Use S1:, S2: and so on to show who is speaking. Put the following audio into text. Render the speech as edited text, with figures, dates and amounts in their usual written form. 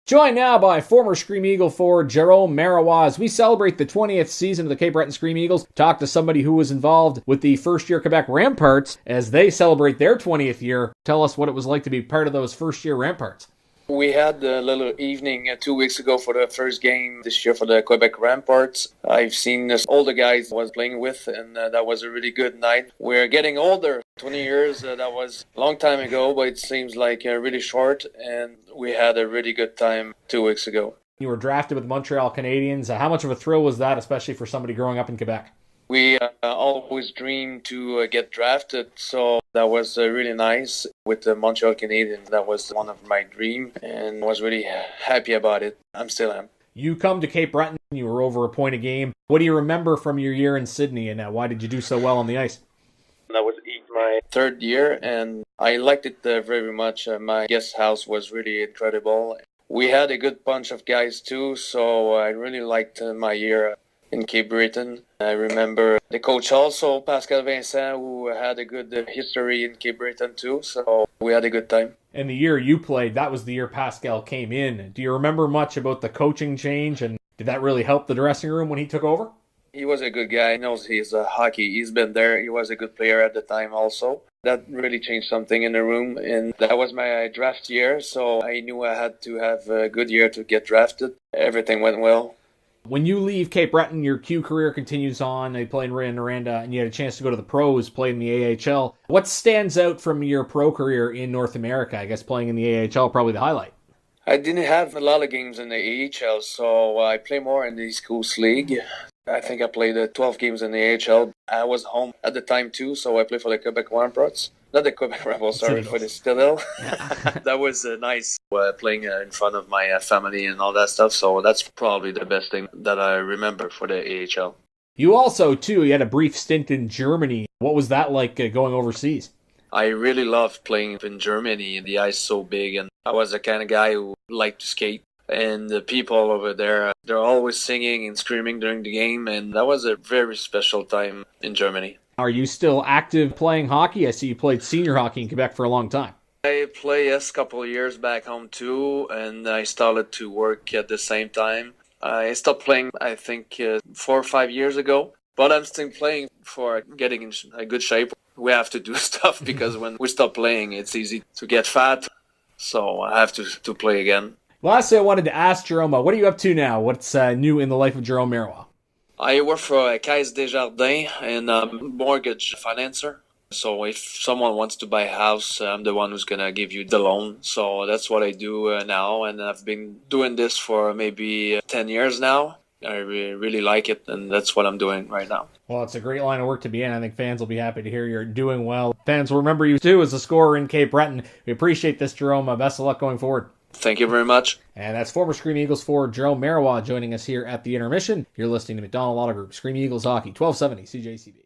S1: Joined now by former Scream Eagle forward Jerome Marois as we celebrate the 20th season of the Cape Breton Scream Eagles. Talk to somebody who was involved with the first-year Quebec Remparts as they celebrate their 20th year. Tell us what it was like to be part of those first-year Remparts.
S2: We had a little evening 2 weeks ago for the first game this year for the Quebec Remparts. I've seen all the guys I was playing with, and that was a really good night. We're getting older. 20 years, that was a long time ago, but it seems like really short, and we had a really good time 2 weeks ago.
S1: You were drafted with the Montreal Canadiens. How much of a thrill was that, especially for somebody growing up in Quebec?
S2: We always dreamed to get drafted, so that was really nice with the Montreal Canadiens. That was one of my dreams, and I was really happy about it. I'm still am.
S1: You come to Cape Breton, you were over a point a game. What do you remember from your year in Sydney, and why did you do so well on the ice?
S2: That was my third year, and I liked it very much. My guest house was really incredible. We had a good bunch of guys too, so I really liked my year in Cape Breton. I remember the coach also, Pascal Vincent, who had a good history in Cape Breton too, so we had a good time.
S1: And the year you played, that was the year Pascal came in. Do you remember much about the coaching change, and did that really help the dressing room when he took over?
S2: He was a good guy. He knows he's hockey. He's been there. He was a good player at the time also. That really changed something in the room, and that was my draft year, so I knew I had to have a good year to get drafted. Everything went well.
S1: When you leave Cape Breton, your Q career continues on. You played in Noranda, and you had a chance to go to the pros, play in the AHL. What stands out from your pro career in North America? I guess playing in the AHL probably the highlight.
S2: I didn't have a lot of games in the AHL, so I play more in the East Coast League. I think I played 12 games in the AHL. I was home at the time too, so I played for the Quebec Remparts. Not the Quebec Remparts, sorry, for the Citadel. That was nice playing in front of my family and all that stuff, so that's probably the best thing that I remember for the AHL.
S1: You also, too, you had a brief stint in Germany. What was that like going overseas?
S2: I really loved playing in Germany. The ice so big, and I was the kind of guy who liked to skate. And the people over there, they're always singing and screaming during the game, and that was a very special time in Germany.
S1: Are you still active playing hockey? I see you played senior hockey in Quebec for a long time.
S2: I played a couple of years back home too, and I started to work at the same time. I stopped playing, I think, 4 or 5 years ago, but I'm still playing for getting in a good shape. We have to do stuff because when we stop playing, it's easy to get fat, so I have to play again.
S1: Lastly, I wanted to ask Jerome, what are you up to now? What's new in the life of Jerome Marois?
S2: I work for Caisse Desjardins and mortgage financer. So if someone wants to buy a house, I'm the one who's going to give you the loan. So that's what I do now, and I've been doing this for maybe 10 years now. I really like it, and that's what I'm doing right now.
S1: Well, it's a great line of work to be in. I think fans will be happy to hear you're doing well. Fans will remember you, too, as a scorer in Cape Breton. We appreciate this, Jerome. Best of luck going forward.
S2: Thank you very much.
S1: And that's former Scream Eagles forward Jerome Marois joining us here at the intermission. You're listening to McDonald Auto Group, Scream Eagles Hockey, 1270 CJCB.